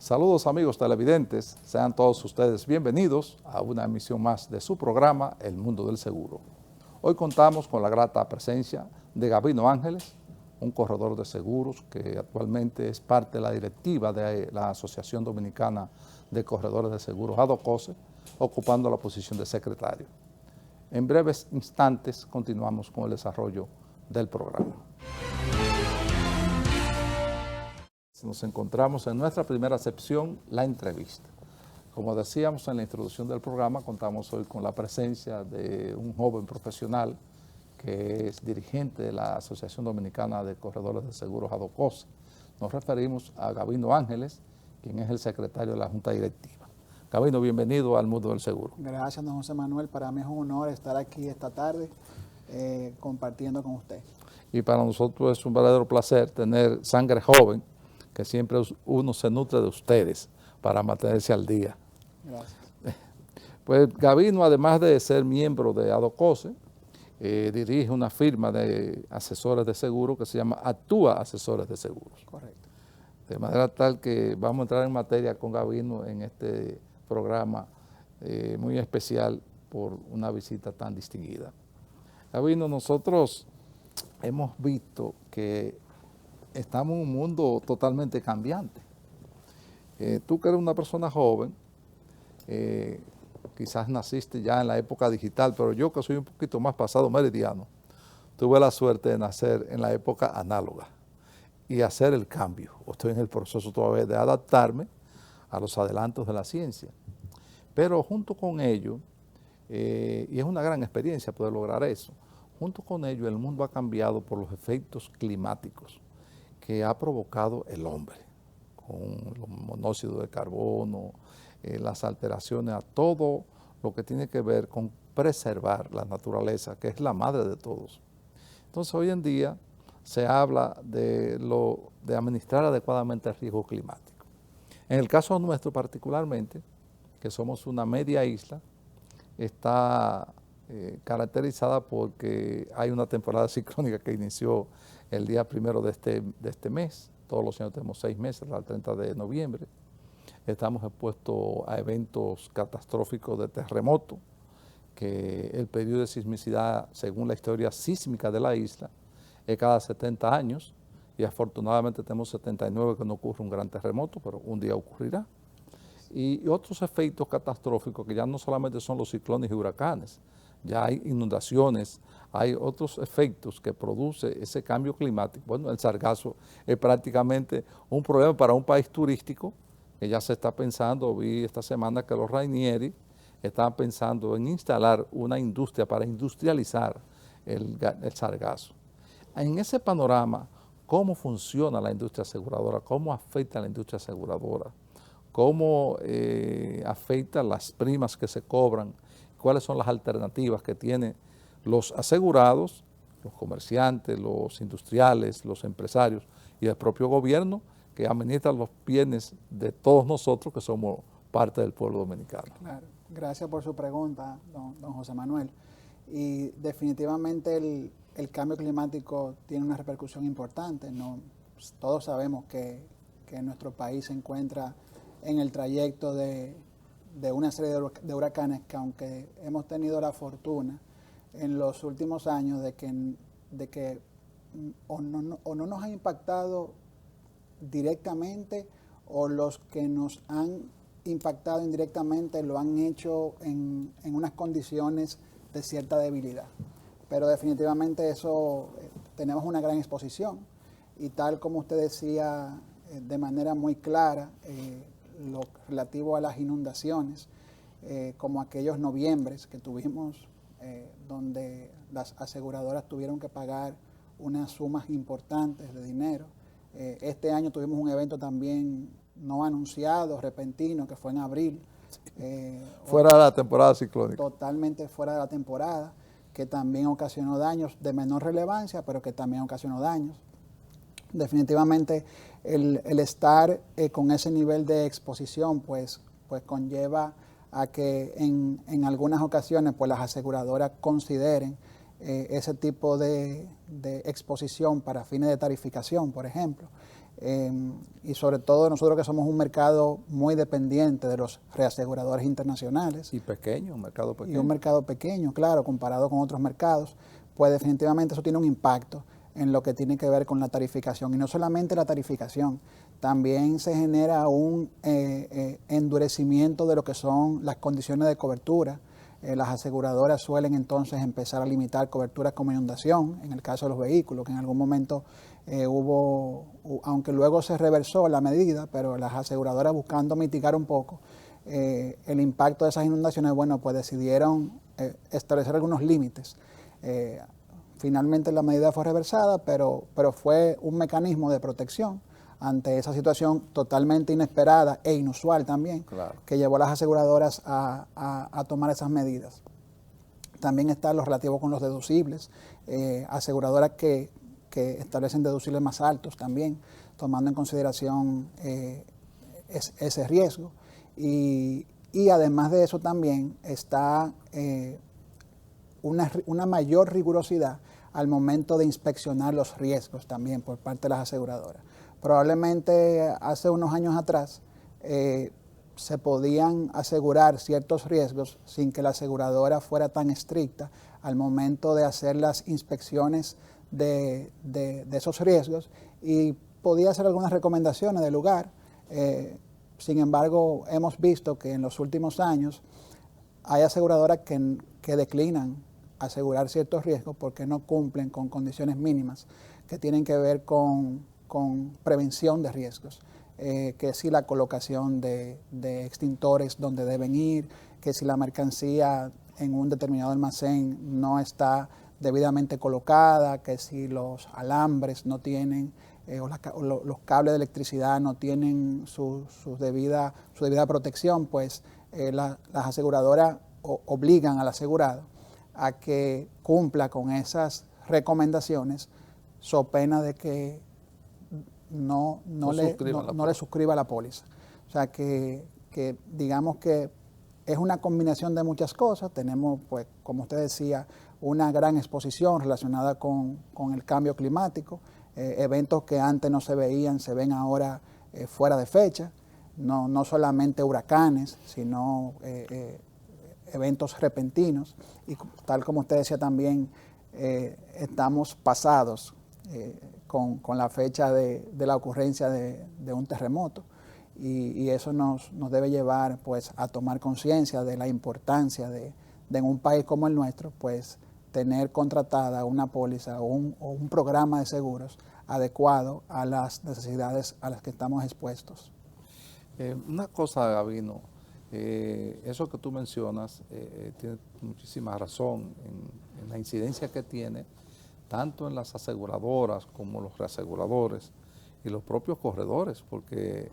Saludos amigos televidentes, sean todos ustedes bienvenidos a una emisión más de su programa El Mundo del Seguro. Hoy contamos con la grata presencia de Gavino Ángeles, un corredor de seguros que actualmente es parte de la directiva de la Asociación Dominicana de Corredores de Seguros, ADOCOSE, ocupando la posición de secretario. En breves instantes continuamos con el desarrollo del programa. Nos encontramos en nuestra primera sección, la entrevista. Como decíamos en la introducción del programa, contamos hoy con la presencia de un joven profesional que es dirigente de la Asociación Dominicana de Corredores de Seguros, ADOCOSE. Nos referimos a Gavino Ángeles, quien es el secretario de la Junta Directiva. Gavino, bienvenido al Mundo del Seguro. Gracias, don José Manuel. Para mí es un honor estar aquí esta tarde compartiendo con usted. Y para nosotros es un verdadero placer tener sangre joven, que siempre uno se nutre de ustedes para mantenerse al día. Gracias. Pues Gavino, además de ser miembro de ADOCOSE, dirige una firma de asesores de seguros que se llama Actúa Asesores de Seguros. Correcto. De manera tal que vamos a entrar en materia con Gavino en este programa muy especial por una visita tan distinguida. Gavino, nosotros hemos visto que estamos en un mundo totalmente cambiante. Tú que eres una persona joven, quizás naciste ya en la época digital, pero yo que soy un poquito más pasado meridiano, tuve la suerte de nacer en la época análoga y hacer el cambio. Estoy en el proceso todavía de adaptarme a los adelantos de la ciencia. Pero junto con ello, y es una gran experiencia poder lograr eso, junto con ello el mundo ha cambiado por los efectos climáticos que ha provocado el hombre, con los monóxidos de carbono, las alteraciones a todo lo que tiene que ver con preservar la naturaleza, que es la madre de todos. Entonces hoy en día se habla de administrar adecuadamente el riesgo climático. En el caso nuestro particularmente, que somos una media isla, está caracterizada porque hay una temporada ciclónica que inició el día 1 de este mes. Todos los años tenemos 6 meses, al 30 de noviembre. Estamos expuestos a eventos catastróficos de terremoto, que el periodo de sismicidad, según la historia sísmica de la isla, es cada 70 años, y afortunadamente tenemos 79 que no ocurre un gran terremoto, pero un día ocurrirá. Y otros efectos catastróficos que ya no solamente son los ciclones y huracanes, ya hay inundaciones, hay otros efectos que produce ese cambio climático. Bueno, el sargazo es prácticamente un problema para un país turístico, que ya se está pensando, vi esta semana que los Rainieri estaban pensando en instalar una industria para industrializar el sargazo. En ese panorama, ¿cómo funciona la industria aseguradora? ¿Cómo afecta a la industria aseguradora? ¿Cómo afecta las primas que se cobran? ¿Cuáles son las alternativas que tienen los asegurados, los comerciantes, los industriales, los empresarios y el propio gobierno que administra los bienes de todos nosotros que somos parte del pueblo dominicano? Claro. Gracias por su pregunta, don José Manuel. Y definitivamente el cambio climático tiene una repercusión importante, ¿no? Pues todos sabemos que nuestro país se encuentra en el trayecto de una serie de huracanes que, aunque hemos tenido la fortuna en los últimos años de que o no nos ha impactado directamente, o los que nos han impactado indirectamente lo han hecho en unas condiciones de cierta debilidad. Pero definitivamente eso, tenemos una gran exposición, y tal como usted decía de manera muy clara, lo relativo a las inundaciones, como aquellos noviembres que tuvimos, donde las aseguradoras tuvieron que pagar unas sumas importantes de dinero. Este año tuvimos un evento también no anunciado, repentino, que fue en abril. Fuera de la temporada ciclónica. Totalmente fuera de la temporada, que también ocasionó daños de menor relevancia, pero que también ocasionó daños. Definitivamente el estar con ese nivel de exposición pues conlleva a que en algunas ocasiones pues las aseguradoras consideren ese tipo de exposición para fines de tarificación, por ejemplo. y sobre todo nosotros que somos un mercado muy dependiente de los reaseguradores internacionales. Y pequeño, un mercado pequeño. Y un mercado pequeño, claro, comparado con otros mercados, pues definitivamente eso tiene un impacto en lo que tiene que ver con la tarificación. Y no solamente la tarificación, también se genera un endurecimiento de lo que son las condiciones de cobertura. Las aseguradoras suelen entonces empezar a limitar coberturas como inundación, en el caso de los vehículos, que en algún momento aunque luego se reversó la medida, pero las aseguradoras buscando mitigar un poco el impacto de esas inundaciones, bueno, pues decidieron establecer algunos límites. Finalmente la medida fue reversada, pero fue un mecanismo de protección ante esa situación totalmente inesperada e inusual también, claro, que llevó a las aseguradoras a tomar esas medidas. También está lo relativo con los deducibles, aseguradoras que establecen deducibles más altos también, tomando en consideración ese riesgo. Y además de eso también está una mayor rigurosidad al momento de inspeccionar los riesgos también por parte de las aseguradoras. Probablemente hace unos años atrás se podían asegurar ciertos riesgos sin que la aseguradora fuera tan estricta al momento de hacer las inspecciones de esos riesgos y podía hacer algunas recomendaciones del lugar. Sin embargo, hemos visto que en los últimos años hay aseguradoras que declinan asegurar ciertos riesgos porque no cumplen con condiciones mínimas que tienen que ver con prevención de riesgos, que si la colocación de extintores donde deben ir, que si la mercancía en un determinado almacén no está debidamente colocada, que si los alambres no tienen los cables de electricidad no tienen su debida protección, pues las aseguradoras obligan al asegurado a que cumpla con esas recomendaciones, so pena de que no le suscriba la póliza. O sea que digamos que es una combinación de muchas cosas. Tenemos, pues, como usted decía, una gran exposición relacionada con el cambio climático, eventos que antes no se veían, se ven ahora fuera de fecha, no solamente huracanes, sino eventos repentinos. Y tal como usted decía también, estamos pasados con la fecha de la ocurrencia de un terremoto, y eso nos debe llevar, pues, a tomar conciencia de la importancia de en un país como el nuestro, pues, tener contratada una póliza o un programa de seguros adecuado a las necesidades a las que estamos expuestos. Una cosa, Gabino, eso que tú mencionas tiene muchísima razón en la incidencia que tiene tanto en las aseguradoras como los reaseguradores y los propios corredores, porque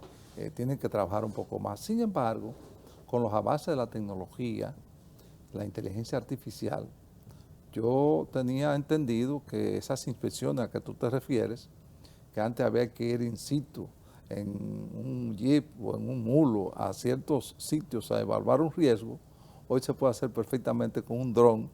tienen que trabajar un poco más. Sin embargo, con los avances de la tecnología, la inteligencia artificial, yo tenía entendido que esas inspecciones a que tú te refieres, que antes había que ir in situ, en un jeep o en un mulo a ciertos sitios a evaluar un riesgo, hoy se puede hacer perfectamente con un dron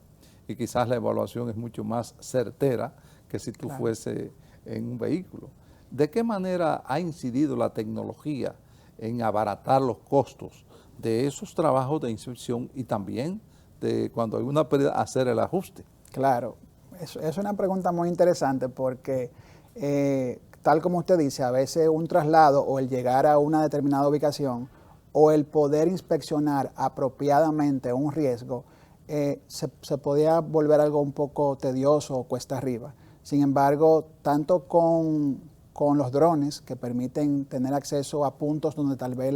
y quizás la evaluación es mucho más certera que si tú fuese en un vehículo. ¿De qué manera ha incidido la tecnología en abaratar los costos de esos trabajos de inspección y también de cuando hay una pérdida hacer el ajuste? Claro, es una pregunta muy interesante porque tal como usted dice, a veces un traslado o el llegar a una determinada ubicación o el poder inspeccionar apropiadamente un riesgo se podía volver algo un poco tedioso o cuesta arriba. Sin embargo, tanto con los drones que permiten tener acceso a puntos donde tal vez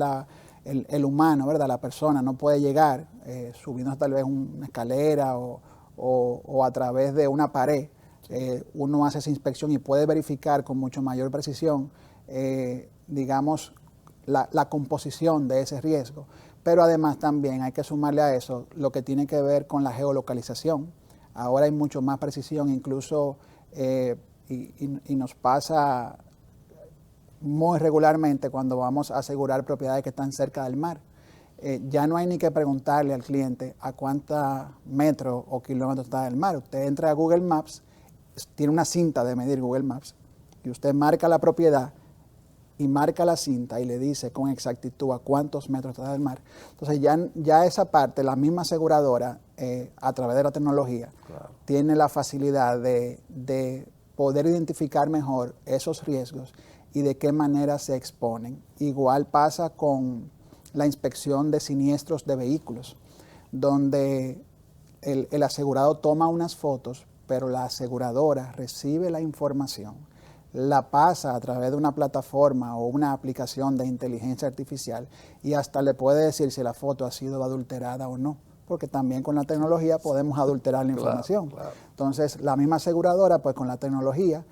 el humano, ¿verdad?, la persona no puede llegar, subiendo tal vez una escalera o a través de una pared, uno hace esa inspección y puede verificar con mucho mayor precisión, digamos, la composición de ese riesgo. Pero además también hay que sumarle a eso lo que tiene que ver con la geolocalización. Ahora hay mucho más precisión, incluso, y nos pasa muy regularmente cuando vamos a asegurar propiedades que están cerca del mar. Ya no hay ni que preguntarle al cliente a cuántos metros o kilómetros está del mar. Usted entra a Google Maps, tiene una cinta de medir Google Maps, y usted marca la propiedad y marca la cinta y le dice con exactitud a cuántos metros está del mar. Entonces ya esa parte, la misma aseguradora, a través de la tecnología, claro, tiene la facilidad de poder identificar mejor esos riesgos y de qué manera se exponen. Igual pasa con la inspección de siniestros de vehículos, donde el asegurado toma unas fotos, pero la aseguradora recibe la información, la pasa a través de una plataforma o una aplicación de inteligencia artificial y hasta le puede decir si la foto ha sido adulterada o no, porque también con la tecnología podemos adulterar la información. Claro. Entonces, la misma aseguradora, pues con la tecnología,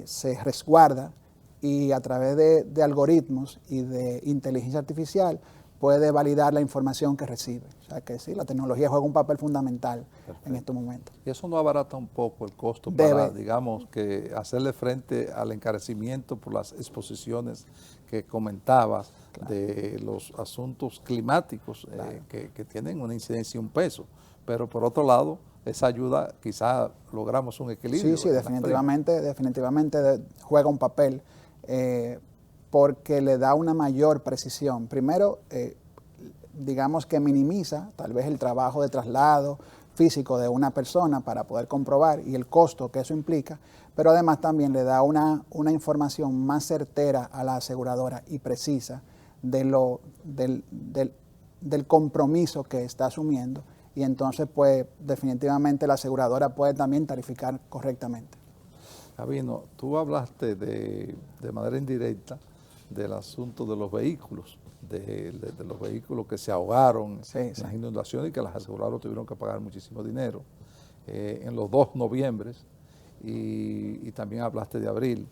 se resguarda y a través de algoritmos y de inteligencia artificial puede validar la información que recibe. O sea que sí, la tecnología juega un papel fundamental. Perfecto. En estos momentos. ¿Y eso no abarata un poco el costo para, digamos, que hacerle frente al encarecimiento por las exposiciones que comentabas, claro, de los asuntos climáticos, claro, que tienen una incidencia y un peso? Pero por otro lado, esa ayuda, quizá logramos un equilibrio. Sí, definitivamente juega un papel, porque le da una mayor precisión. Primero, digamos que minimiza tal vez el trabajo de traslado físico de una persona para poder comprobar y el costo que eso implica, pero además también le da una información más certera a la aseguradora y precisa del compromiso que está asumiendo, y entonces pues definitivamente la aseguradora puede también tarificar correctamente. Gabino, tú hablaste de manera indirecta del asunto de los vehículos, de los vehículos que se ahogaron, sí, en las inundaciones y que las aseguradoras tuvieron que pagar muchísimo dinero en los 2 noviembres, y también hablaste de abril.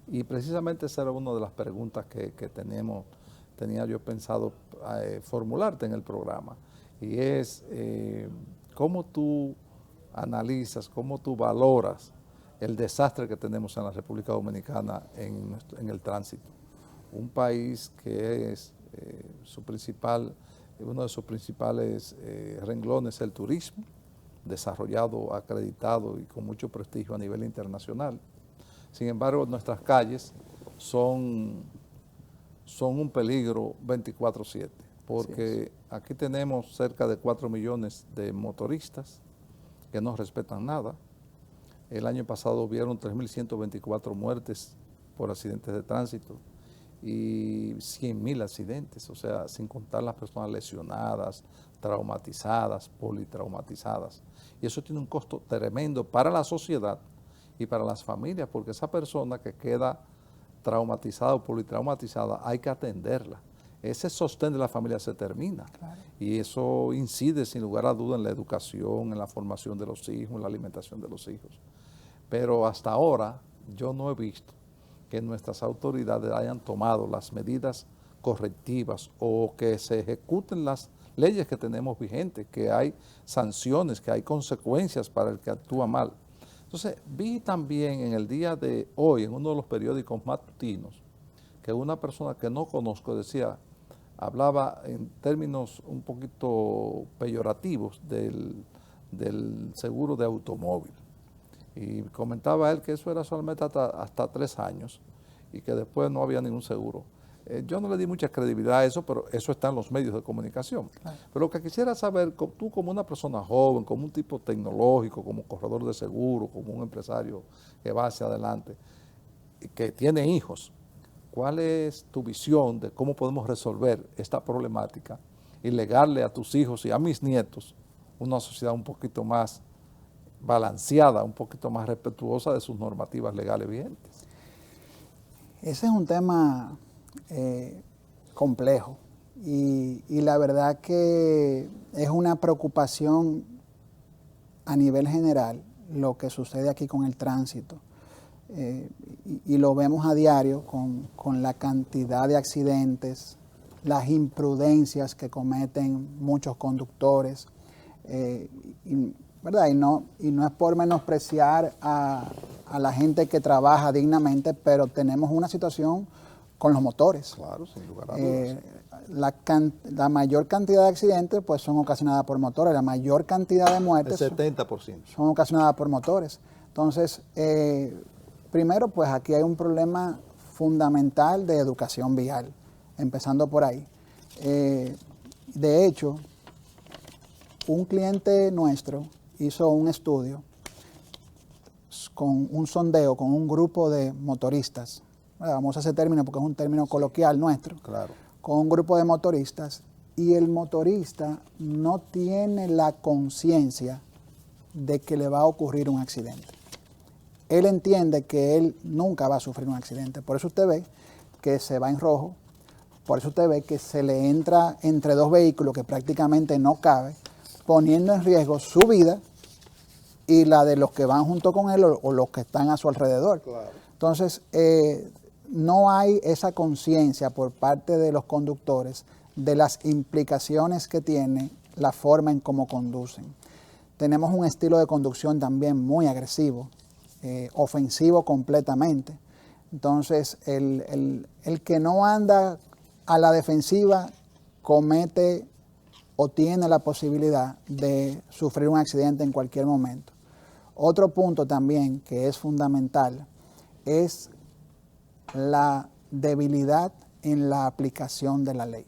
Y precisamente esa era una de las preguntas que tenía yo pensado formularte en el programa, y es cómo tú analizas, cómo tú valoras el desastre que tenemos en la República Dominicana en el tránsito. Un país que es uno de sus principales renglones es el turismo, desarrollado, acreditado y con mucho prestigio a nivel internacional. Sin embargo, nuestras calles son un peligro 24/7, porque aquí tenemos cerca de 4 millones de motoristas que no respetan nada. El año pasado hubieron 3.124 muertes por accidentes de tránsito y 100.000 accidentes, o sea, sin contar las personas lesionadas, traumatizadas, politraumatizadas. Y eso tiene un costo tremendo para la sociedad y para las familias, porque esa persona que queda traumatizada o politraumatizada hay que atenderla. Ese sostén de la familia se termina, claro, y eso incide sin lugar a duda en la educación, en la formación de los hijos, en la alimentación de los hijos. Pero hasta ahora yo no he visto que nuestras autoridades hayan tomado las medidas correctivas o que se ejecuten las leyes que tenemos vigentes, que hay sanciones, que hay consecuencias para el que actúa mal. Entonces, vi también en el día de hoy, en uno de los periódicos matutinos, que una persona que no conozco hablaba en términos un poquito peyorativos del seguro de automóvil. Y comentaba él que eso era solamente hasta 3 años y que después no había ningún seguro. Yo no le di mucha credibilidad a eso, pero eso está en los medios de comunicación. Claro. Pero lo que quisiera saber, tú como una persona joven, como un tipo tecnológico, como corredor de seguro, como un empresario que va hacia adelante, que tiene hijos, ¿cuál es tu visión de cómo podemos resolver esta problemática y legarle a tus hijos y a mis nietos una sociedad un poquito más balanceada, un poquito más respetuosa de sus normativas legales vigentes? Ese es un tema complejo y la verdad que es una preocupación a nivel general lo que sucede aquí con el tránsito, y lo vemos a diario con la cantidad de accidentes, las imprudencias que cometen muchos conductores, ¿verdad? Y no es por menospreciar a la gente que trabaja dignamente, pero tenemos una situación con los motores. Claro, sin lugar a dudas. La mayor cantidad de accidentes pues son ocasionadas por motores, la mayor cantidad de muertes el 70% son ocasionadas por motores. Entonces, primero pues aquí hay un problema fundamental de educación vial, empezando por ahí. De hecho, un cliente nuestro hizo un estudio con un sondeo con un grupo de motoristas. Vamos a ese término porque es un término coloquial nuestro. Claro. Con un grupo de motoristas, y el motorista no tiene la conciencia de que le va a ocurrir un accidente. Él entiende que él nunca va a sufrir un accidente. Por eso usted ve que se va en rojo, por eso usted ve que se le entra entre dos vehículos que prácticamente no cabe, poniendo en riesgo su vida y la de los que van junto con él o los que están a su alrededor. Claro. Entonces, no hay esa conciencia por parte de los conductores de las implicaciones que tiene la forma en cómo conducen. Tenemos un estilo de conducción también muy agresivo, ofensivo completamente. Entonces, el que no anda a la defensiva comete o tiene la posibilidad de sufrir un accidente en cualquier momento. Otro punto también que es fundamental es la debilidad en la aplicación de la ley.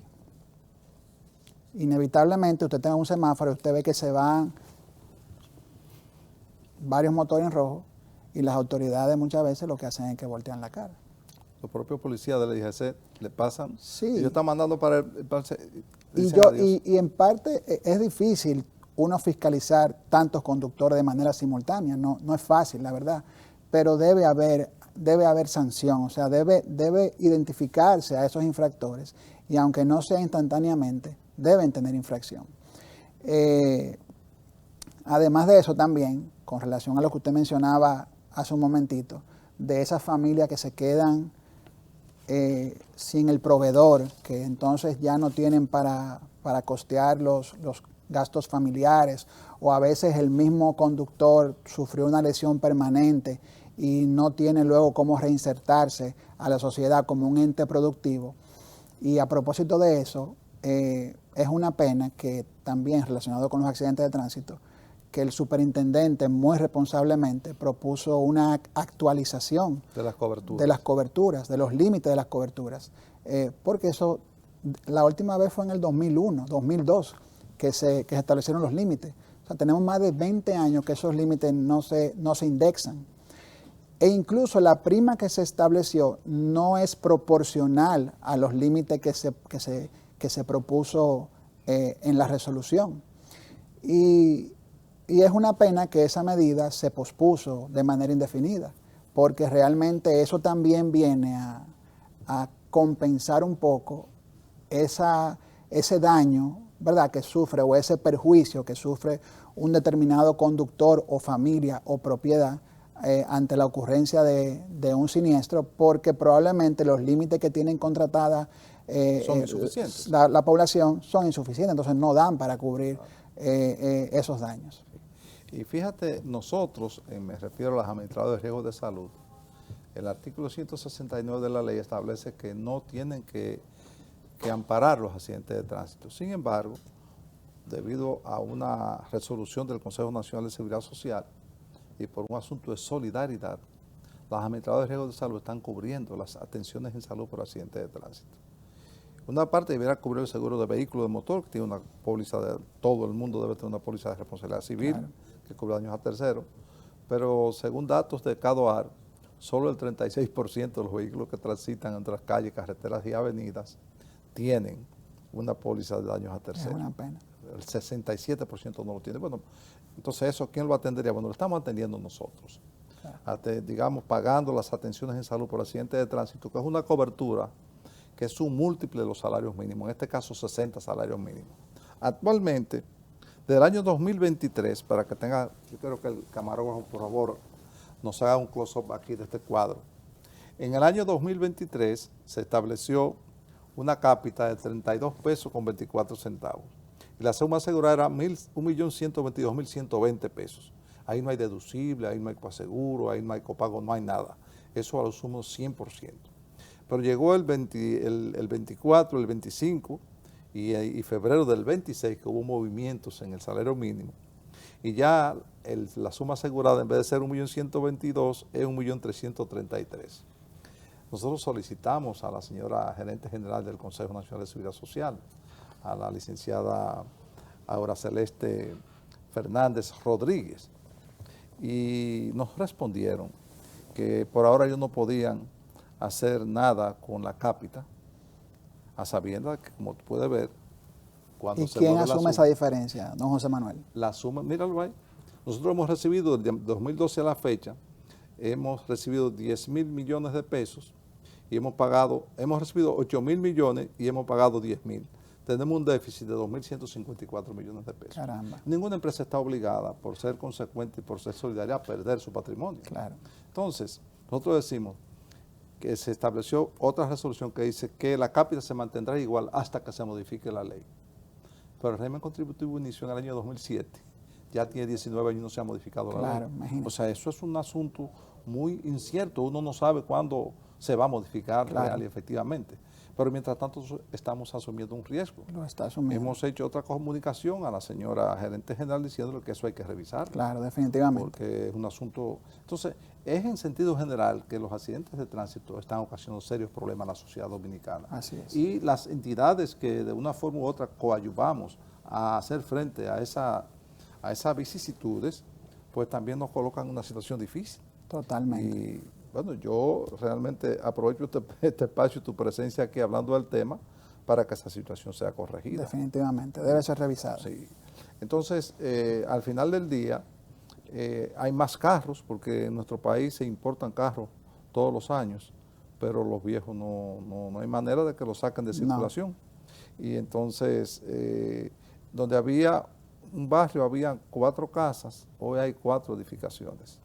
Inevitablemente usted tenga un semáforo y usted ve que se van varios motores en rojo y las autoridades muchas veces lo que hacen es que voltean la cara. Los propios policías de la DGC le pasan, Sí. ellos están mandando para Y en parte es difícil uno fiscalizar tantos conductores de manera simultánea, no es fácil, la verdad, pero debe haber sanción, o sea, debe identificarse a esos infractores y aunque no sea instantáneamente, deben tener infracción. Además de eso también, con relación a lo que usted mencionaba hace un momentito, de esas familias que se quedan sin el proveedor, que entonces ya no tienen para costear los gastos familiares, o a veces el mismo conductor sufrió una lesión permanente y no tiene luego cómo reinsertarse a la sociedad como un ente productivo. Y a propósito de eso, es una pena que también relacionado con los accidentes de tránsito, que el superintendente muy responsablemente propuso una actualización de las coberturas, de los límites de las coberturas, porque eso, la última vez fue en el 2001, 2002, que se establecieron los límites. O sea, tenemos más de 20 años que esos límites no se indexan. E incluso la prima que se estableció no es proporcional a los límites que se propuso en la resolución. Y es una pena que esa medida se pospuso de manera indefinida, porque realmente eso también viene a compensar un poco ese daño, ¿verdad?, que sufre, o ese perjuicio que sufre un determinado conductor o familia o propiedad ante la ocurrencia de un siniestro, porque probablemente los límites que tienen contratada son insuficientes. La población son insuficientes, entonces no dan para cubrir esos daños. Y fíjate, nosotros, me refiero a los administradores de riesgos de salud, el artículo 169 de la ley establece que no tienen que amparar los accidentes de tránsito. Sin embargo, debido a una resolución del Consejo Nacional de Seguridad Social y por un asunto de solidaridad, los administradores de riesgos de salud están cubriendo las atenciones en salud por accidentes de tránsito. Una parte deberá cubrir el seguro de vehículo de motor, que tiene una póliza todo el mundo debe tener una póliza de responsabilidad civil, claro, que cubre daños a terceros, pero según datos de CADOAR, solo el 36% de los vehículos que transitan entre las calles, carreteras y avenidas tienen una póliza de daños a terceros. Es una pena. El 67% no lo tiene. Bueno, entonces eso, ¿quién lo atendería? Bueno, lo estamos atendiendo nosotros. Claro. Digamos, pagando las atenciones en salud por accidentes de tránsito, que es una cobertura que es un múltiple de los salarios mínimos, en este caso 60 salarios mínimos. Actualmente, desde el año 2023, para que tenga, yo quiero que el camarógrafo, por favor, nos haga un close-up aquí de este cuadro. En el año 2023 se estableció una cápita de 32 pesos con 24 centavos. Y la suma asegurada era 1.122.120 pesos. Ahí no hay deducible, ahí no hay coaseguro, ahí no hay copago, no hay nada. Eso a lo sumo 100%. Pero llegó el 24, el 25 y febrero del 26, que hubo movimientos en el salario mínimo. Y ya la suma asegurada, en vez de ser 1.122.000, es 1.333.000. nosotros solicitamos a la señora gerente general del Consejo Nacional de Seguridad Social, a la licenciada Aura Celeste Fernández Rodríguez, y nos respondieron que por ahora ellos no podían hacer nada con la cápita, a sabiendas que, como tú puedes ver, cuando ¿Y se quién mueve la asume esa suma, diferencia, don José Manuel? la suma, míralo ahí, nosotros hemos recibido desde 2012 a la fecha, hemos recibido 10.000 millones de pesos y hemos recibido 8.000 millones y hemos pagado 10.000. Tenemos un déficit de 2.154 millones de pesos. Caramba. Ninguna empresa está obligada, por ser consecuente y por ser solidaria, a perder su patrimonio. Claro. Entonces, nosotros decimos que se estableció otra resolución que dice que la cápita se mantendrá igual hasta que se modifique la ley. Pero el régimen contributivo inició en el año 2007. Ya tiene 19 años y no se ha modificado la ley. Claro, imagínate. O sea, eso es un asunto muy incierto. Uno no sabe cuándo se va a modificar real y efectivamente. Pero mientras tanto estamos asumiendo un riesgo. Lo está asumiendo. Hemos hecho otra comunicación a la señora gerente general diciéndole que eso hay que revisar. Claro, definitivamente. Porque es un asunto... Entonces, es en sentido general que los accidentes de tránsito están ocasionando serios problemas a la sociedad dominicana. Así es. Y las entidades que de una forma u otra coadyuvamos a hacer frente a esas vicisitudes, pues también nos colocan en una situación difícil. Totalmente. Y bueno, yo realmente aprovecho este espacio y tu presencia aquí hablando del tema para que esa situación sea corregida. Definitivamente, debe ser revisada. Sí. Entonces, al final del día, hay más carros, porque en nuestro país se importan carros todos los años, pero los viejos no hay manera de que los saquen de circulación. Y entonces, donde había un barrio, había 4 casas, hoy hay 4 edificaciones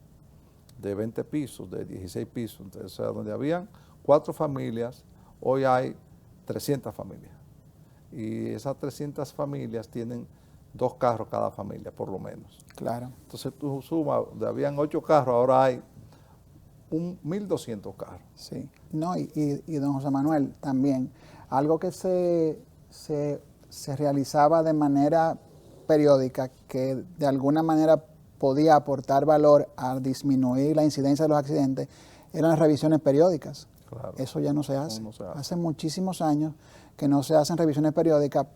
de 20 pisos, de 16 pisos. Entonces, o sea, donde habían 4 familias, hoy hay 300 familias. Y esas 300 familias tienen 2 carros cada familia, por lo menos. Claro. Entonces tú sumas, donde habían 8 carros, ahora hay 1.200 carros. Sí. No, y don José Manuel, también, algo que se realizaba de manera periódica, que de alguna manera podía aportar valor a disminuir la incidencia de los accidentes, eran las revisiones periódicas. Claro. Eso ya no se hace. No se hace. Hace muchísimos años que no se hacen revisiones periódicas,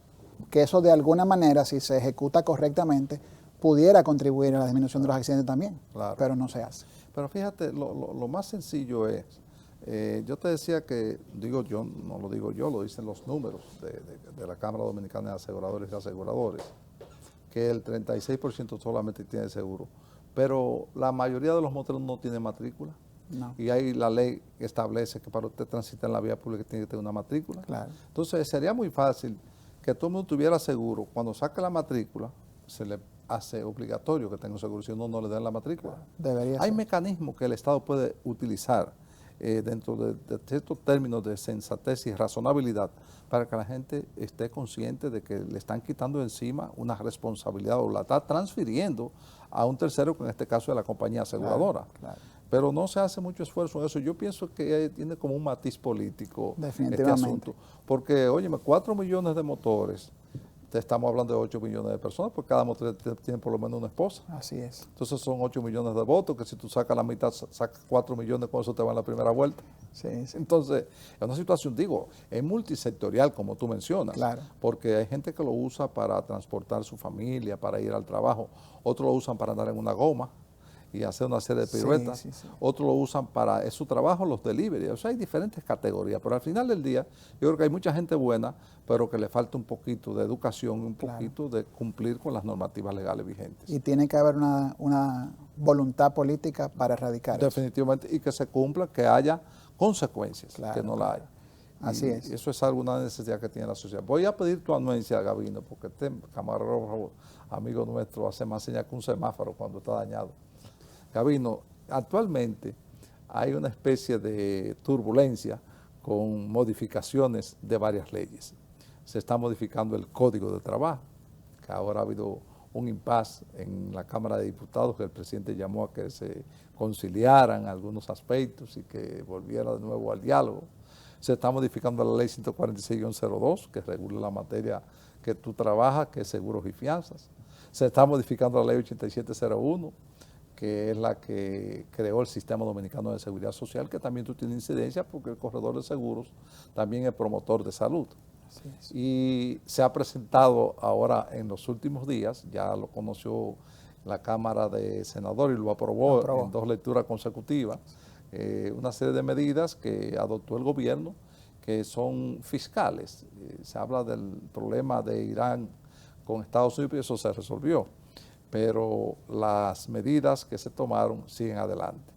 que eso de alguna manera, si se ejecuta correctamente, pudiera contribuir a la disminución de los accidentes también, Claro. pero no se hace. Pero fíjate, lo más sencillo es, yo te decía que, digo yo, no lo digo yo, lo dicen los números de la Cámara Dominicana de Aseguradores y Aseguradores, que el 36% solamente tiene seguro, pero la mayoría de los moteros no tienen matrícula. No. Y ahí la ley establece que para usted transitar en la vía pública tiene que tener una matrícula. Claro. Entonces sería muy fácil que todo el mundo tuviera seguro. Cuando saque la matrícula, se le hace obligatorio que tenga un seguro, si no le dan la matrícula. Debería Hay ser. mecanismos que el Estado puede utilizar dentro de ciertos términos de sensatez y razonabilidad para que la gente esté consciente de que le están quitando encima una responsabilidad o la está transfiriendo a un tercero, que en este caso es la compañía aseguradora. Claro. Pero no se hace mucho esfuerzo en eso. Yo pienso que tiene como un matiz político este asunto. Porque, óyeme, 4 millones de motores, te estamos hablando de 8 millones de personas, porque cada motor tiene por lo menos una esposa. Así es. Entonces son 8 millones de votos, que si tú sacas la mitad, sacas 4 millones, con eso te va en la primera vuelta. Sí, sí. Entonces, es una situación, digo, es multisectorial, como tú mencionas. Claro. Porque hay gente que lo usa para transportar su familia, para ir al trabajo. Otros lo usan para andar en una goma y hacer una serie de piruetas. Sí, sí, sí. Otros lo usan para su trabajo, los delivery. O sea, hay diferentes categorías, pero al final del día yo creo que hay mucha gente buena, pero que le falta un poquito de educación, un poquito de cumplir con las normativas legales vigentes. Y tiene que haber una voluntad política para erradicar definitivamente, y que se cumpla, que haya consecuencias, que no la hay. Así es. Y eso es alguna necesidad que tiene la sociedad. Voy a pedir tu anuencia, Gabino, porque este camarógrafo, amigo nuestro, hace más señal que un semáforo cuando está dañado. Gabino, actualmente hay una especie de turbulencia con modificaciones de varias leyes. Se está modificando el Código de Trabajo, que ahora ha habido un impasse en la Cámara de Diputados, que el presidente llamó a que se conciliaran algunos aspectos y que volviera de nuevo al diálogo. Se está modificando la ley 146-02, que regula la materia que tú trabajas, que es seguros y fianzas. Se está modificando la ley 8701, que es la que creó el Sistema Dominicano de Seguridad Social, que también tú tienes incidencia porque el corredor de seguros también es promotor de salud. Así es. Y se ha presentado ahora en los últimos días, ya lo conoció la Cámara de Senadores y lo aprobó en 2 lecturas consecutivas, una serie de medidas que adoptó el gobierno que son fiscales. Se habla del problema de Irán con Estados Unidos y eso se resolvió, pero las medidas que se tomaron siguen adelante.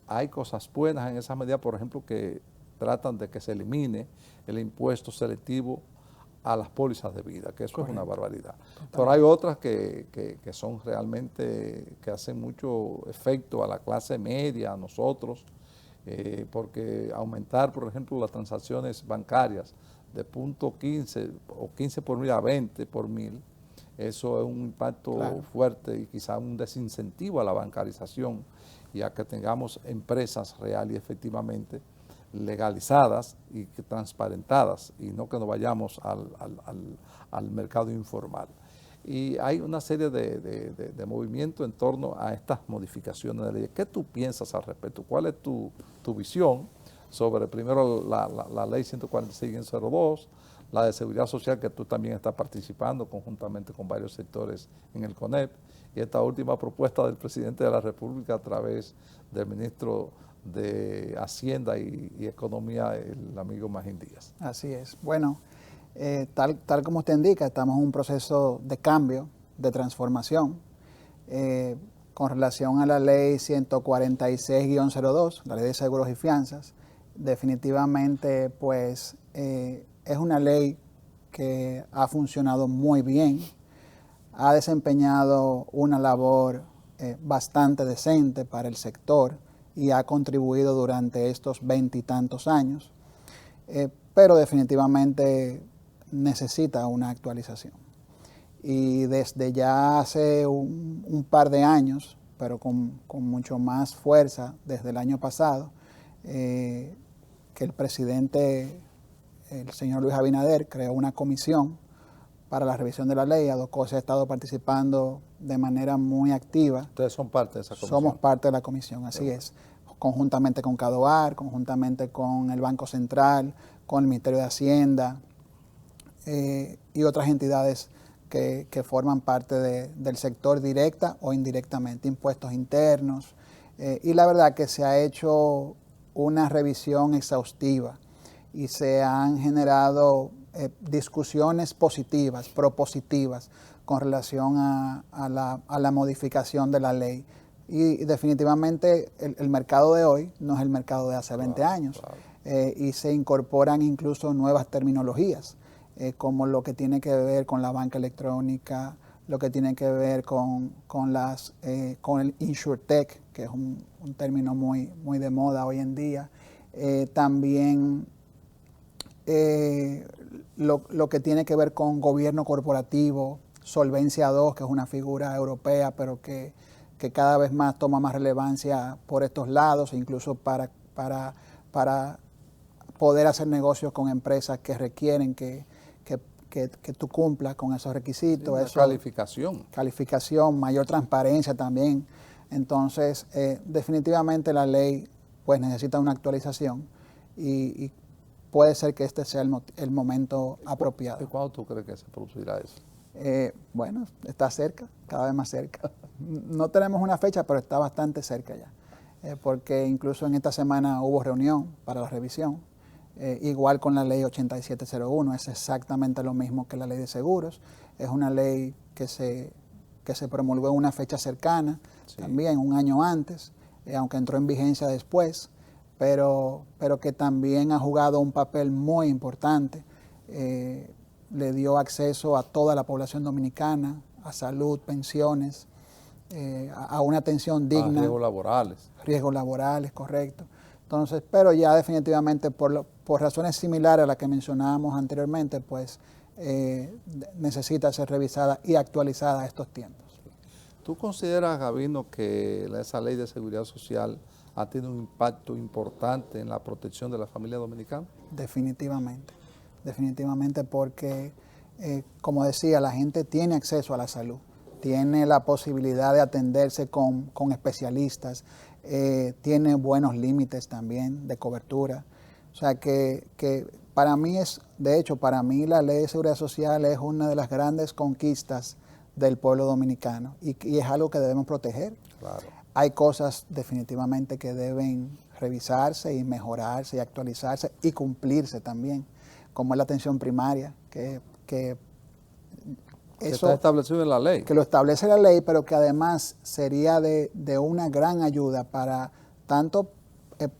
Hay cosas buenas en esas medidas, por ejemplo, que tratan de que se elimine el impuesto selectivo a las pólizas de vida, que eso Correcto. Es una barbaridad. Totalmente. Pero hay otras que son realmente, que hacen mucho efecto a la clase media, a nosotros, porque aumentar, por ejemplo, las transacciones bancarias de 0.15 o 15 por mil a 20 por mil, eso es un impacto claro. fuerte y quizá un desincentivo a la bancarización y a que tengamos empresas real y efectivamente legalizadas y transparentadas y no que nos vayamos al mercado informal. Y hay una serie de movimientos en torno a estas modificaciones de ley. ¿Qué tú piensas al respecto? ¿Cuál es tu visión sobre, primero, la ley 146-02, la de seguridad social, que tú también estás participando conjuntamente con varios sectores en el CONEP, y esta última propuesta del presidente de la República a través del ministro de Hacienda y Economía, el amigo Magín Díaz? Así es. Bueno, tal como usted indica, estamos en un proceso de cambio, de transformación. Con relación a la ley 146-02, la ley de seguros y fianzas, definitivamente pues es una ley que ha funcionado muy bien, ha desempeñado una labor bastante decente para el sector y ha contribuido durante estos 20 y tantos años, pero definitivamente necesita una actualización. Y desde ya hace un par de años, pero con mucho más fuerza desde el año pasado, que el presidente, el señor Luis Abinader, creó una comisión para la revisión de la ley. ADOCOSE ha estado participando de manera muy activa. Ustedes son parte de esa comisión. Somos parte de la comisión, así es. Conjuntamente con CADOAR, conjuntamente con el Banco Central, con el Ministerio de Hacienda y otras entidades que forman parte del sector directa o indirectamente, impuestos internos. Y la verdad que se ha hecho una revisión exhaustiva y se han generado discusiones positivas, propositivas, con relación a la modificación de la ley. Y definitivamente el mercado de hoy no es el mercado de hace 20 años. Claro. Y se incorporan incluso nuevas terminologías, como lo que tiene que ver con la banca electrónica, lo que tiene que ver con el InsurTech, que es un término muy de moda hoy en día. También lo que tiene que ver con gobierno corporativo, Solvencia II, que es una figura europea, pero que cada vez más toma más relevancia por estos lados, incluso para poder hacer negocios con empresas que requieren que tú cumplas con esos requisitos. Sí, calificación. Calificación, mayor transparencia también. Entonces, definitivamente la ley pues necesita una actualización y puede ser que este sea el momento apropiado. ¿Y cuándo tú crees que se producirá eso? Bueno, está cerca, cada vez más cerca. No tenemos una fecha, pero está bastante cerca ya. Porque incluso en esta semana hubo reunión para la revisión. Igual con la ley 8701, es exactamente lo mismo que la ley de seguros. Es una ley que se promulgó en una fecha cercana, sí, también un año antes, aunque entró en vigencia después, pero que también ha jugado un papel muy importante. Le dio acceso a toda la población dominicana, a salud, pensiones, a una atención digna. Riesgos laborales. Riesgos laborales, correcto. Entonces, pero ya definitivamente por razones similares a las que mencionábamos anteriormente, pues necesita ser revisada y actualizada a estos tiempos. ¿Tú consideras, Gabino, que esa ley de seguridad social ha tenido un impacto importante en la protección de la familia dominicana? Definitivamente, definitivamente porque, como decía, la gente tiene acceso a la salud, tiene la posibilidad de atenderse con especialistas, tiene buenos límites también de cobertura. O sea que para mí de hecho, para mí la Ley de Seguridad Social es una de las grandes conquistas del pueblo dominicano y es algo que debemos proteger. Claro. Hay cosas definitivamente que deben revisarse y mejorarse y actualizarse y cumplirse también, como es la atención primaria, que eso está establecido en la ley. Que lo establece la ley, pero que además sería de una gran ayuda para tanto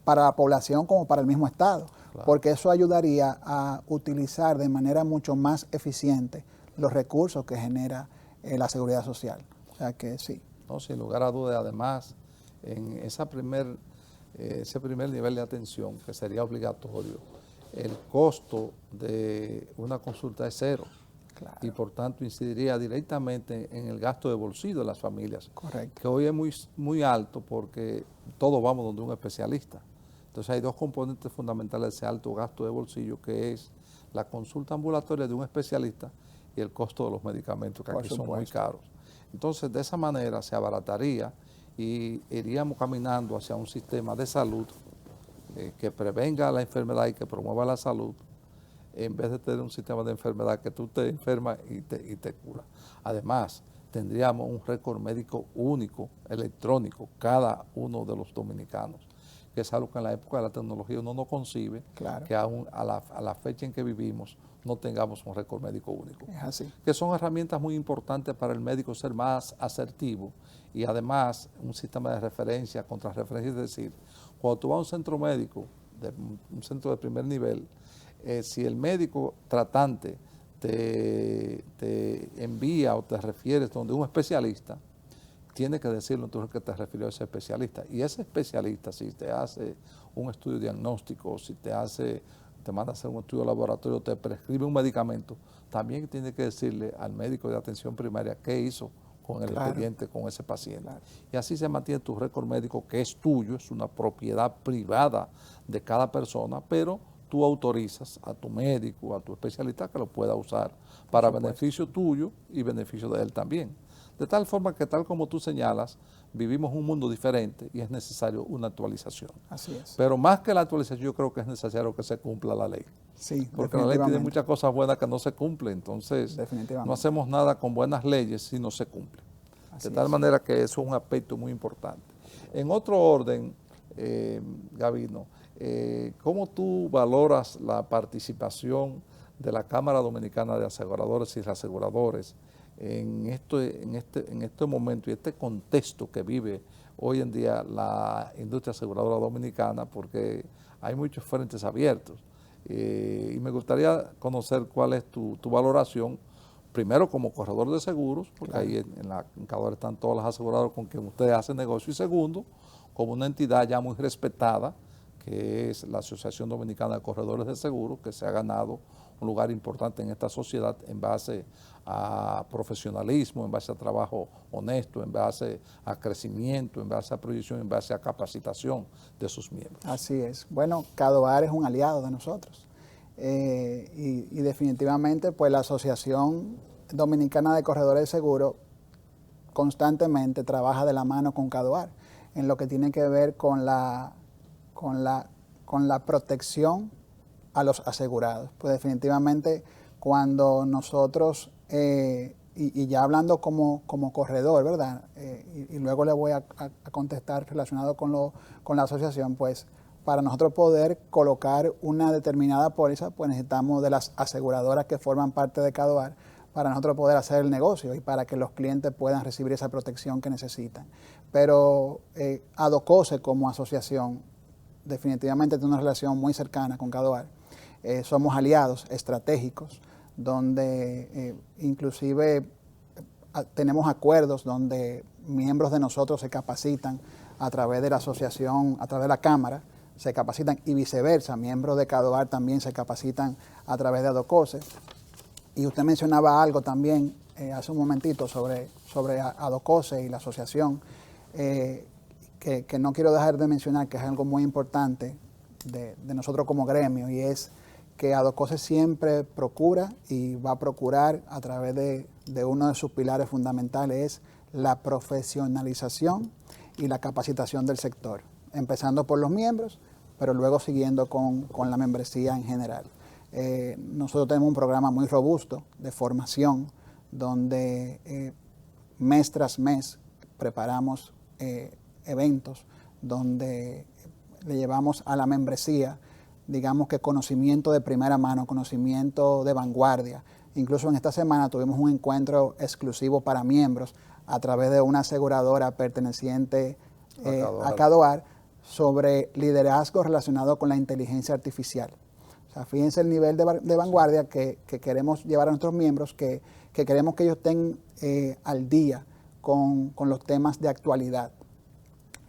para la población como para el mismo Estado, claro, porque eso ayudaría a utilizar de manera mucho más eficiente los recursos que genera la seguridad social. O sea que sí. No, sin lugar a dudas, además, en ese primer nivel de atención, que sería obligatorio, el costo de una consulta es cero. Claro. Y por tanto incidiría directamente en el gasto de bolsillo de las familias. Correcto. Que hoy es muy alto porque todos vamos donde un especialista. Entonces hay dos componentes fundamentales de ese alto gasto de bolsillo, que es la consulta ambulatoria de un especialista y el costo de los medicamentos, que aquí son muy caros. Entonces de esa manera se abarataría y iríamos caminando hacia un sistema de salud que prevenga la enfermedad y que promueva la salud, en vez de tener un sistema de enfermedad que tú te enfermas y te cura. Además, tendríamos un récord médico único, electrónico, cada uno de los dominicanos, que es algo que en la época de la tecnología uno no concibe, claro, que aún a la fecha en que vivimos no tengamos un récord médico único. Es así. Que son herramientas muy importantes para el médico ser más asertivo y además un sistema de referencia, contrarreferencia, es decir, cuando tú vas a un centro médico, un centro de primer nivel, si el médico tratante te envía o te refieres donde un especialista, tiene que decirlo entonces que te refirió a ese especialista. Y ese especialista, si te hace un estudio diagnóstico, si te manda a hacer un estudio de laboratorio, te prescribe un medicamento, también tiene que decirle al médico de atención primaria qué hizo con el expediente, con ese paciente. Claro. Y así se mantiene tu récord médico, que es tuyo, es una propiedad privada de cada persona, pero tú autorizas a tu médico, a tu especialista que lo pueda usar para beneficio tuyo y beneficio de él también. De tal forma que, tal como tú señalas, vivimos un mundo diferente y es necesario una actualización. Así es. Pero más que la actualización, yo creo que es necesario que se cumpla la ley. Sí, porque la ley tiene muchas cosas buenas que no se cumplen, entonces no hacemos nada con buenas leyes si no se cumplen. De tal manera que eso es un aspecto muy importante. En otro orden, Gabino, ¿cómo tú valoras la participación de la Cámara Dominicana de Aseguradores y Reaseguradores en este momento y este contexto que vive hoy en día la industria aseguradora dominicana? Porque hay muchos frentes abiertos y me gustaría conocer cuál es tu valoración, primero como corredor de seguros, porque claro, ahí en Cador están todas las aseguradoras con quien ustedes hacen negocio, y segundo, como una entidad ya muy respetada, que es la Asociación Dominicana de Corredores de Seguros, que se ha ganado un lugar importante en esta sociedad en base a profesionalismo, en base a trabajo honesto, en base a crecimiento, en base a proyección, en base a capacitación de sus miembros. Así es. Bueno, Cadoar es un aliado de nosotros y definitivamente pues la Asociación Dominicana de Corredores de Seguros constantemente trabaja de la mano con Cadoar en lo que tiene que ver con la protección a los asegurados. Pues definitivamente cuando nosotros, y ya hablando como corredor, ¿verdad? Y luego le voy a contestar relacionado con la asociación, pues para nosotros poder colocar una determinada póliza, pues necesitamos de las aseguradoras que forman parte de Cadoar para nosotros poder hacer el negocio y para que los clientes puedan recibir esa protección que necesitan. Pero Adocose como asociación definitivamente tiene una relación muy cercana con Cadoar. Somos aliados estratégicos donde inclusive tenemos acuerdos donde miembros de nosotros se capacitan a través de la asociación, a través de la Cámara, se capacitan y viceversa, miembros de Cadoar también se capacitan a través de Adocose. Y usted mencionaba algo también hace un momentito sobre Adocose y la asociación, que no quiero dejar de mencionar, que es algo muy importante de nosotros como gremio, y es que Adocose siempre procura y va a procurar a través de uno de sus pilares fundamentales, es la profesionalización y la capacitación del sector, empezando por los miembros, pero luego siguiendo con la membresía en general. Nosotros tenemos un programa muy robusto de formación, donde mes tras mes preparamos eventos donde le llevamos a la membresía, digamos que conocimiento de primera mano, conocimiento de vanguardia. Incluso en esta semana tuvimos un encuentro exclusivo para miembros a través de una aseguradora perteneciente a Cadoar sobre liderazgo relacionado con la inteligencia artificial. O sea, fíjense el nivel de vanguardia que queremos llevar a nuestros miembros, que queremos que ellos estén al día con los temas de actualidad.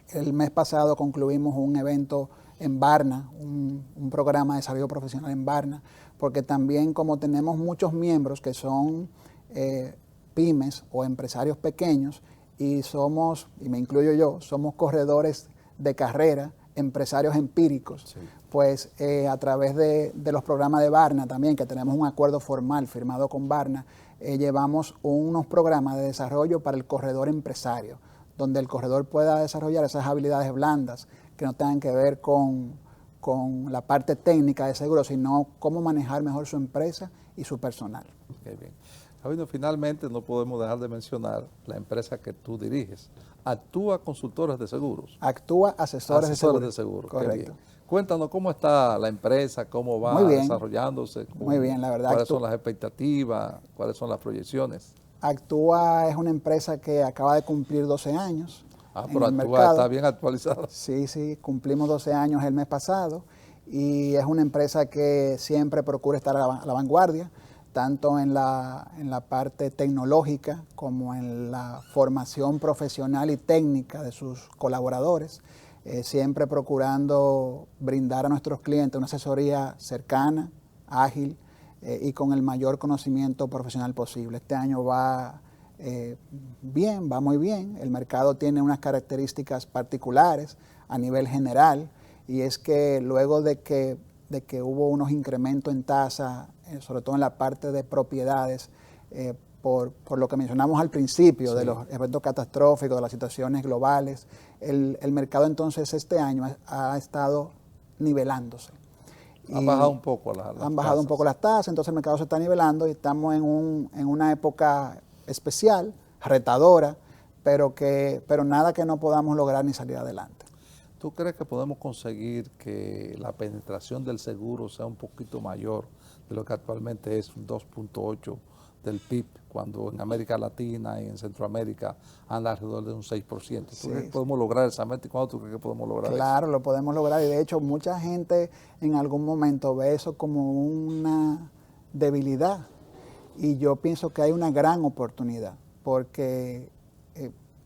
El mes pasado concluimos un evento en Barna, un programa de desarrollo profesional en Barna, porque también como tenemos muchos miembros que son pymes o empresarios pequeños y somos, y me incluyo yo, somos corredores de carrera, empresarios empíricos, sí. Pues a través de los programas de Barna también, que tenemos un acuerdo formal firmado con Barna, llevamos unos programas de desarrollo para el corredor empresario, donde el corredor pueda desarrollar esas habilidades blandas que no tengan que ver con la parte técnica de seguro, sino cómo manejar mejor su empresa y su personal. Okay, bien. Gabino, finalmente no podemos dejar de mencionar la empresa que tú diriges. Actúa Consultores de Seguros. Actúa Asesores de Seguros. Correcto. Cuéntanos cómo está la empresa, cómo va desarrollándose. Muy bien, la verdad. ¿Cuáles son las expectativas? ¿Cuáles son las proyecciones? Actúa es una empresa que acaba de cumplir 12 años. Pero Actúa está bien actualizada. Sí, cumplimos 12 años el mes pasado y es una empresa que siempre procura estar a la vanguardia, tanto en la parte tecnológica como en la formación profesional y técnica de sus colaboradores, siempre procurando brindar a nuestros clientes una asesoría cercana, ágil, y con el mayor conocimiento profesional posible. Este año va bien, va muy bien. El mercado tiene unas características particulares a nivel general, y es que luego de que hubo unos incrementos en tasa, sobre todo en la parte de propiedades, por lo que mencionamos al principio, sí, de los eventos catastróficos, de las situaciones globales, el mercado entonces este año ha estado nivelándose. Han bajado un poco Han bajado un poco las tasas, entonces el mercado se está nivelando y estamos en una época especial, retadora, pero nada que no podamos lograr ni salir adelante. ¿Tú crees que podemos conseguir que la penetración del seguro sea un poquito mayor de lo que actualmente es un 2.8 del PIB, cuando en América Latina y en Centroamérica anda alrededor de un 6%? ¿Tú crees que podemos lograr esa meta y cuándo tú crees que podemos lograr eso? Claro, lo podemos lograr, y de hecho mucha gente en algún momento ve eso como una debilidad, y yo pienso que hay una gran oportunidad, porque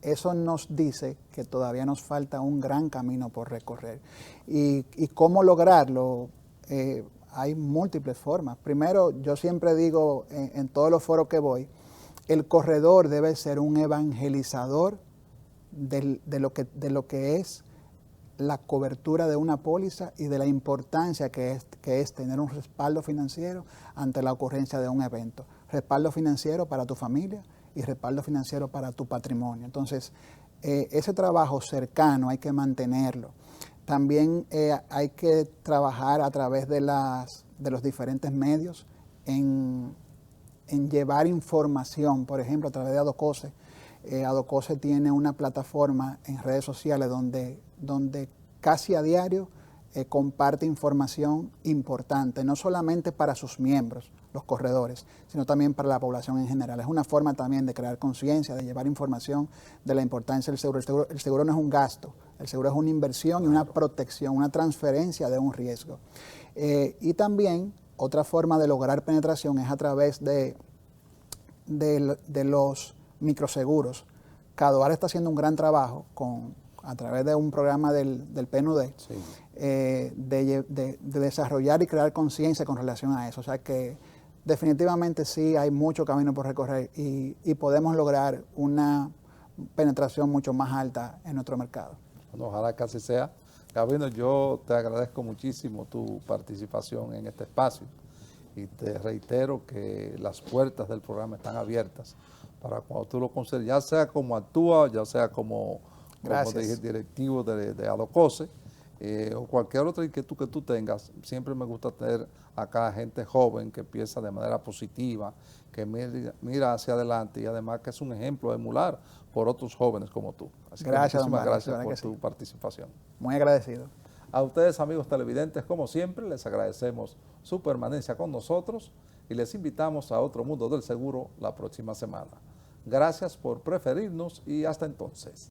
eso nos dice que todavía nos falta un gran camino por recorrer. ¿Y cómo lograrlo? Hay múltiples formas. Primero, yo siempre digo en todos los foros que voy, el corredor debe ser un evangelizador de lo que es la cobertura de una póliza y de la importancia que es tener un respaldo financiero ante la ocurrencia de un evento. Respaldo financiero para tu familia y respaldo financiero para tu patrimonio. Entonces, ese trabajo cercano hay que mantenerlo. También hay que trabajar a través de los diferentes medios en llevar información, por ejemplo, a través de Adocose. Adocose tiene una plataforma en redes sociales donde casi a diario comparte información importante, no solamente para sus miembros, los corredores, sino también para la población en general. Es una forma también de crear conciencia, de llevar información de la importancia del seguro. El seguro no es un gasto, el seguro es una inversión y una protección, una transferencia de un riesgo. Y también otra forma de lograr penetración es a través de los microseguros. Cadoar está haciendo un gran trabajo a través de un programa del PNUD, sí, de desarrollar y crear conciencia con relación a eso. O sea que definitivamente sí hay mucho camino por recorrer y podemos lograr una penetración mucho más alta en nuestro mercado. Bueno, ojalá que así sea. Gabino, yo te agradezco muchísimo tu participación en este espacio y te reitero que las puertas del programa están abiertas para cuando tú lo consideres, ya sea como actúa, ya sea como directivo de Adocose, o cualquier otra inquietud que tú tengas. Siempre me gusta tener acá gente joven que piensa de manera positiva, que mira hacia adelante y además que es un ejemplo a emular por otros jóvenes como tú. Así Gracias, que muchísimas gracias por sí. tu participación. Muy agradecido. A ustedes, amigos televidentes, como siempre, les agradecemos su permanencia con nosotros y les invitamos a Otro Mundo del Seguro la próxima semana. Gracias por preferirnos y hasta entonces.